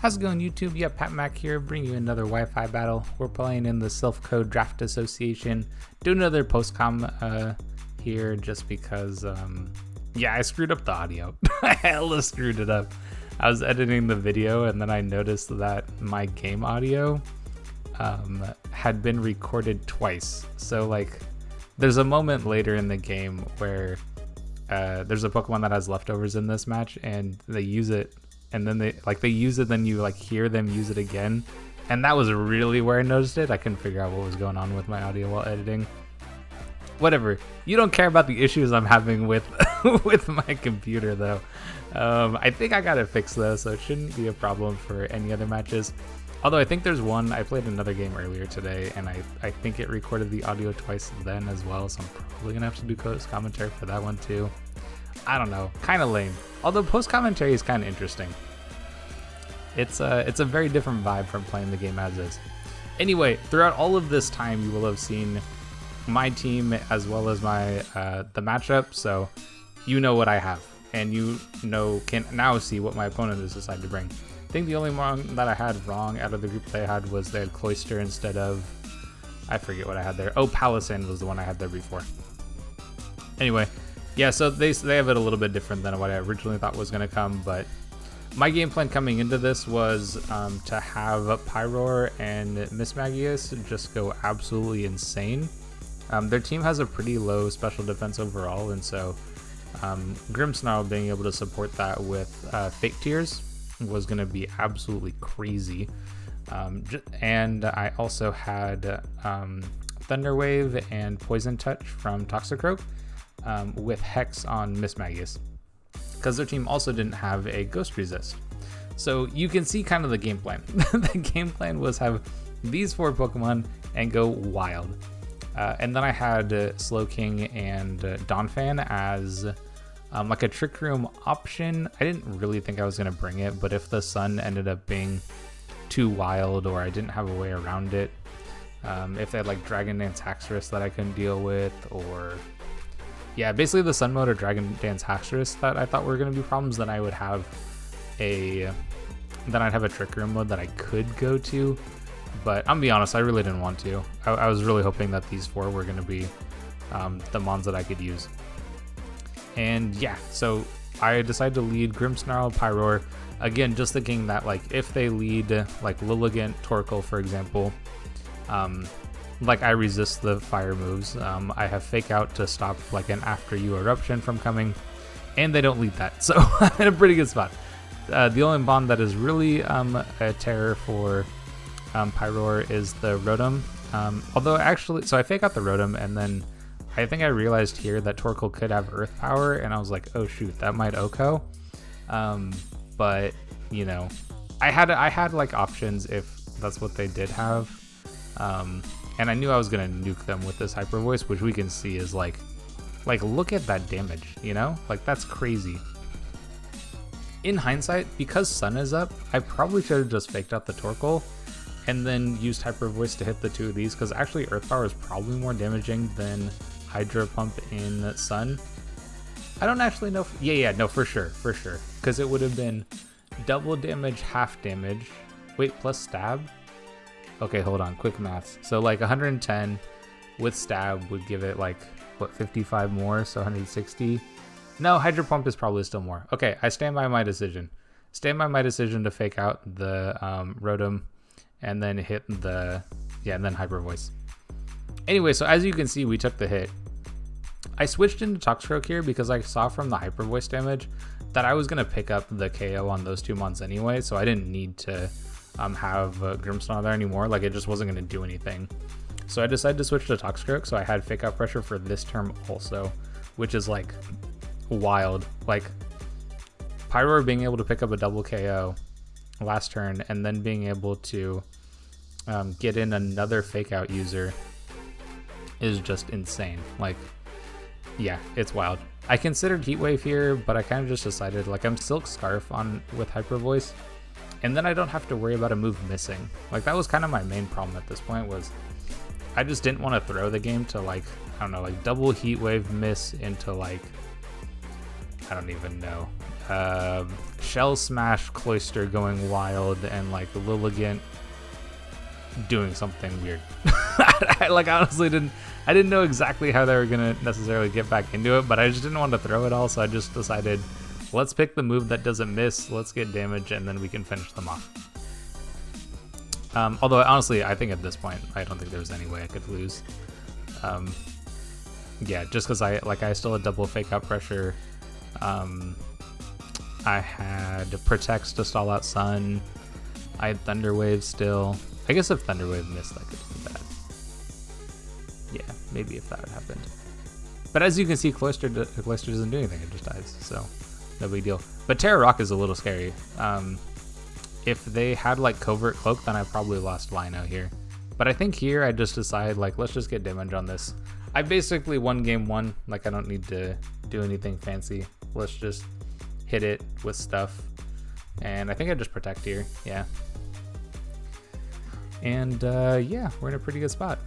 How's it going, YouTube? Yeah, Pat Mac here, bringing you another Wi-Fi battle. We're playing in the Silph Co Draft Association. Doing another post-com here just because, yeah, I screwed up the audio. I hella screwed it up. I was editing the video and then I noticed that my game audio had been recorded twice. So, like, there's a moment later in the game where there's a Pokemon that has leftovers in this match and they use it. And then they use it, then you like hear them use it again. And that was really where I noticed it. I couldn't figure out what was going on with my audio while editing. Whatever. You don't care about the issues I'm having with with my computer though. I think I got it fixed though, so it shouldn't be a problem for any other matches. Although I think there's one, I played another game earlier today and I think it recorded the audio twice then as well. So I'm probably gonna have to do post commentary for that one too. I don't know, kind of lame. Although post commentary is kind of interesting. It's a very different vibe from playing the game as is. Anyway, throughout all of this time, you will have seen my team as well as my the matchup, so you know what I have, and you know can now see what my opponent has decided to bring. I think the only one that I had wrong out of the group they had was they had Cloyster instead of, I forget what I had there. Oh, Palisand was the one I had there before. Anyway. Yeah, so they have it a little bit different than what I originally thought was going to come, but my game plan coming into this was to have Pyroar and Mismagius just go absolutely insane. Their team has a pretty low special defense overall, and so Grimmsnarl being able to support that with Fake Tears was going to be absolutely crazy. And I also had Thunder Wave and Poison Touch from Toxicroak. With Hex on Mismagius, because their team also didn't have a Ghost Resist. So you can see kind of the game plan. The game plan was have these 4 Pokemon and go wild. And then I had Slowking and Donphan as like a Trick Room option. I didn't really think I was going to bring it, but if the Sun ended up being too wild or I didn't have a way around it, if they had like Dragon Dance Haxorus that I couldn't deal with, or yeah, basically the Sun Mode or Dragon Dance Haxorus that I thought were going to be problems, then I would have I'd have a Trick Room mode that I could go to. But I'm gonna be honest, I really didn't want to. I was really hoping that these 4 were going to be the mons that I could use. And yeah, so I decided to lead Grimmsnarl, Pyroar. Again, just thinking that like if they lead like Lilligant, Torkoal, for example, like I resist the fire moves. I have Fake Out to stop like an After You Eruption from coming, and they don't lead that, so I'm in a pretty good spot. The only bond that is really a terror for Pyroar is the Rotom. Although actually, so I Fake Out the Rotom, and then I think I realized here that Torkoal could have Earth Power, and I was like, oh shoot, that might OHKO. But you know, I had like options if that's what they did have. And I knew I was going to nuke them with this Hyper Voice, which we can see is like look at that damage, you know? Like, that's crazy. In hindsight, because Sun is up, I probably should have just faked out the Torkoal and then used Hyper Voice to hit the 2 of these, because actually Earth Power is probably more damaging than Hydro Pump in Sun. I don't actually know. No, for sure. Because it would have been double damage, half damage. Wait, plus stab? Okay, hold on, quick maths. So like 110 with stab would give it like, what, 55 more, so 160? No, Hydro Pump is probably still more. Okay, I stand by my decision. Stand by my decision to fake out the Rotom and then hit the, yeah, and then Hyper Voice. Anyway, so as you can see, we took the hit. I switched into Toxicroak here because I saw from the Hyper Voice damage that I was going to pick up the KO on those 2 mons anyway, so I didn't need to have Grimmsnarl there anymore. Like, it just wasn't going to do anything. So I decided to switch to Toxicroak, so I had Fake Out Pressure for this term also, which is like wild. Like, Pyroar being able to pick up a double KO last turn and then being able to get in another Fake Out user is just insane. Like, yeah, it's wild. I considered Heat Wave here, but I kind of just decided, like, I'm Silk Scarf on with Hyper Voice, and then I don't have to worry about a move missing. Like, that was kind of my main problem at this point, was I just didn't want to throw the game to, like, I don't know, like double Heat Wave miss into, like, I don't even know, Shell Smash, Cloyster going wild, and like Lilligant doing something weird. I like honestly I didn't know exactly how they were gonna necessarily get back into it, but I just didn't want to throw it all, so I just decided, let's pick the move that doesn't miss, let's get damage, and then we can finish them off. Although honestly, I think at this point, I don't think there was any way I could lose. Yeah, just because I still had double fake out pressure. I had Protects to stall out Sun. I had Thunder Wave still. I guess if Thunder Wave missed, that could be bad. Yeah, maybe if that had happened. But as you can see, Cloyster doesn't do anything, it just dies, so no big deal. But Terra Rock is a little scary. If they had like Covert Cloak, then I probably lost Lino here. But I think here I just decided, like, let's just get damage on this. I basically won game one, like I don't need to do anything fancy. Let's just hit it with stuff. And I think I just Protect here, yeah. And yeah, we're in a pretty good spot.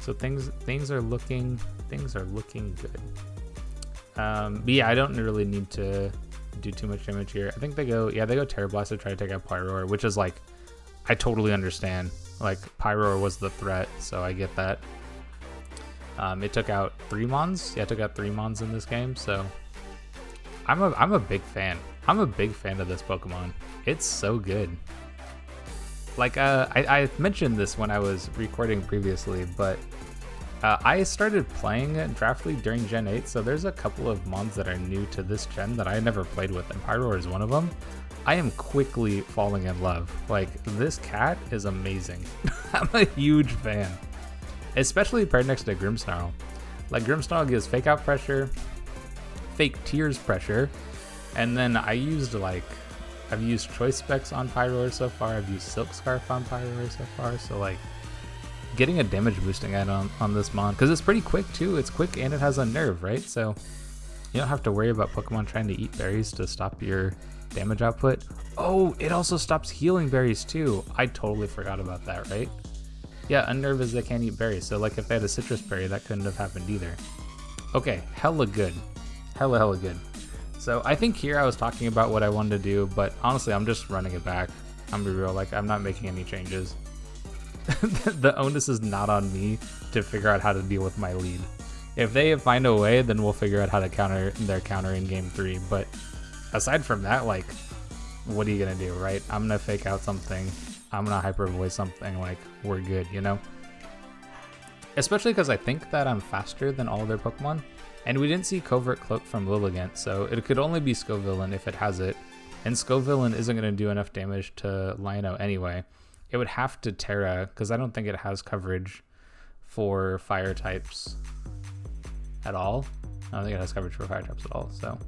So things are looking good. But yeah, I don't really need to do too much damage here. I think they go Terra Blast to try to take out Pyroar, which is like, I totally understand. Like Pyroar was the threat, so I get that. It took out 3 Mons. Yeah, it took out 3 Mons in this game, so I'm a big fan. I'm a big fan of this Pokemon. It's so good. Like I mentioned this when I was recording previously, but I started playing Draft League during Gen 8, so there's a couple of Mons that are new to this gen that I never played with, and Pyroar is one of them. I am quickly falling in love. Like, this cat is amazing. I'm a huge fan. Especially paired next to Grimmsnarl. Like, Grimmsnarl gives Fake Out pressure, Fake Tears pressure, and then I've used Choice Specs on Pyroar so far, I've used Silk Scarf on Pyroar so far, so like, getting a damage boosting item on this Mon, because it's pretty quick too, it's quick and it has Unnerve, right? So you don't have to worry about Pokemon trying to eat berries to stop your damage output. Oh, it also stops healing berries too. I totally forgot about that, right? Yeah, Unnerve is they can't eat berries, so like if they had a citrus berry, that couldn't have happened either. Okay, hella good. Hella good. So I think here I was talking about what I wanted to do, but honestly, I'm just running it back. I'm gonna be real, like I'm not making any changes. The onus is not on me to figure out how to deal with my lead. If they find a way, then we'll figure out how to counter their counter in game 3. But aside from that, like, what are you gonna do, right? I'm gonna fake out something. I'm gonna hyper voice something, like, we're good, you know? Especially because I think that I'm faster than all their Pokemon. And we didn't see Covert Cloak from Lilligant, so it could only be Scovillain if it has it. And Scovillain isn't gonna do enough damage to Lino anyway. It would have to Terra, because I don't think it has coverage for fire types at all. I don't think it has coverage for fire types at all, so.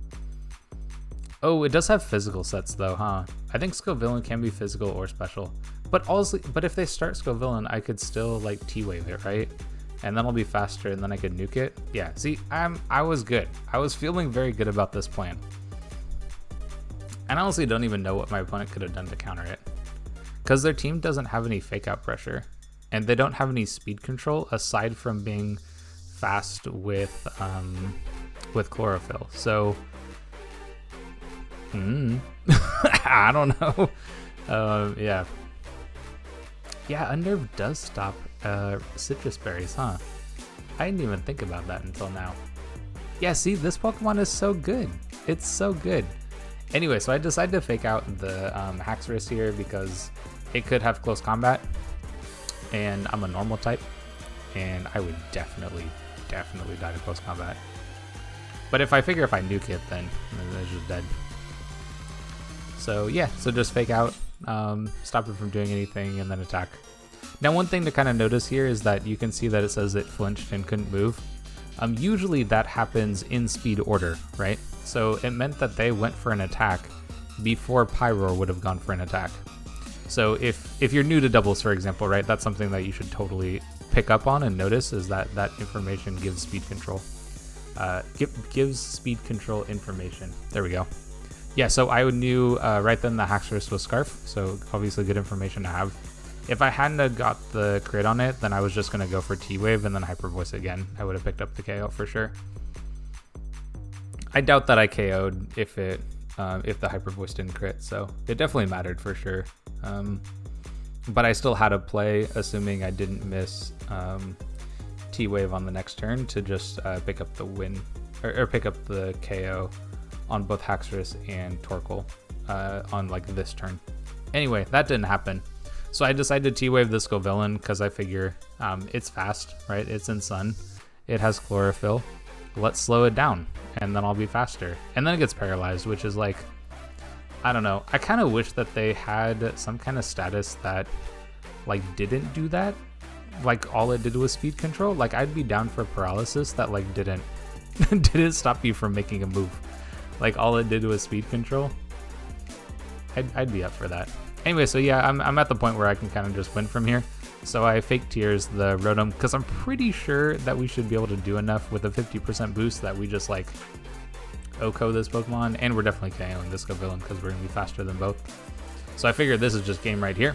Oh, it does have physical sets though, huh? I think Scovillain can be physical or special. But also, if they start Scovillain, I could still like T-Wave it, right? And then I'll be faster and then I could nuke it. Yeah, see, I was good. I was feeling very good about this plan. And I honestly don't even know what my opponent could have done to counter it. Because their team doesn't have any fake out pressure. And they don't have any speed control aside from being fast with chlorophyll. So, I don't know. Yeah. Yeah, Unnerve does stop citrus berries, huh? I didn't even think about that until now. Yeah, see, this Pokemon is so good. It's so good. Anyway, so I decided to fake out the Haxorus here because it could have close combat, and I'm a normal type, and I would definitely die to close combat. But if I figure if I nuke it, then it's just dead. So yeah, so just fake out, stop it from doing anything, and then attack. Now one thing to kind of notice here is that you can see that it says it flinched and couldn't move. Usually that happens in speed order, right? So it meant that they went for an attack before Pyroar would have gone for an attack. So if you're new to doubles, for example, right, that's something that you should totally pick up on and notice, is that information gives speed control. Gives speed control information. There we go. Yeah, so I knew right then the Haxorus was Scarf, so obviously good information to have. If I hadn't have got the crit on it, then I was just going to go for T-Wave and then Hyper Voice again. I would have picked up the KO for sure. I doubt that I KO'd if it if the Hyper Voice didn't crit, so it definitely mattered for sure. But I still had to play, assuming I didn't miss T-Wave on the next turn to just pick up the win, or pick up the KO on both Haxorus and Torkoal on like this turn. Anyway, that didn't happen. So I decided to T-Wave this Govillain because I figure it's fast, right? It's in Sun. It has Chlorophyll. Let's slow it down, and then I'll be faster. And then it gets paralyzed, which is like, I don't know. I kind of wish that they had some kind of status that like didn't do that. Like all it did was speed control. Like I'd be down for paralysis that like didn't stop you from making a move. Like all it did was speed control. I'd be up for that. Anyway, so yeah, I'm at the point where I can kind of just win from here. So I fake tears the Rotom because I'm pretty sure that we should be able to do enough with a 50% boost that we just like OHKO this Pokemon, and we're definitely KOing this Govillain because we're gonna be faster than both. So I figured this is just game right here.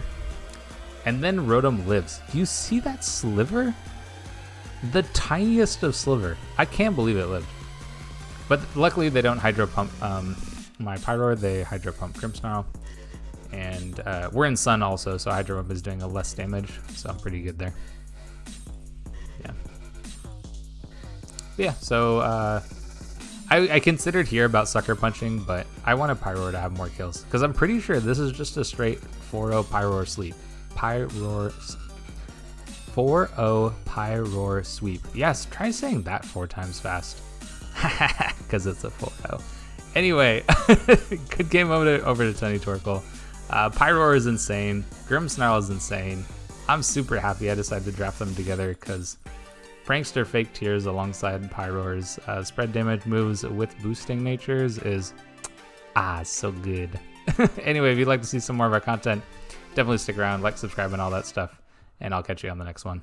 And then Rotom lives. Do you see that sliver? The tiniest of sliver. I can't believe it lived. But luckily they don't Hydro Pump my Pyroar, they Hydro Pump Grimmsnarl. And we're in Sun also, so Hydro Pump is doing a less damage, so I'm pretty good there. Yeah. But yeah, so I considered here about Sucker Punching, but I wanted Pyroar to have more kills, because I'm pretty sure this is just a straight 4-0 Pyroar sleep. 4-0 Pyroar sweep. Yes, try saying that 4 times fast. Because it's a 4-0. Anyway, good game over to Tony Torkoal. Pyroar is insane. Grimmsnarl is insane. I'm super happy I decided to draft them together because Prankster Fake Tears alongside Pyroar's spread damage moves with boosting natures is so good. Anyway, if you'd like to see some more of our content, definitely stick around, like, subscribe, and all that stuff, and I'll catch you on the next one.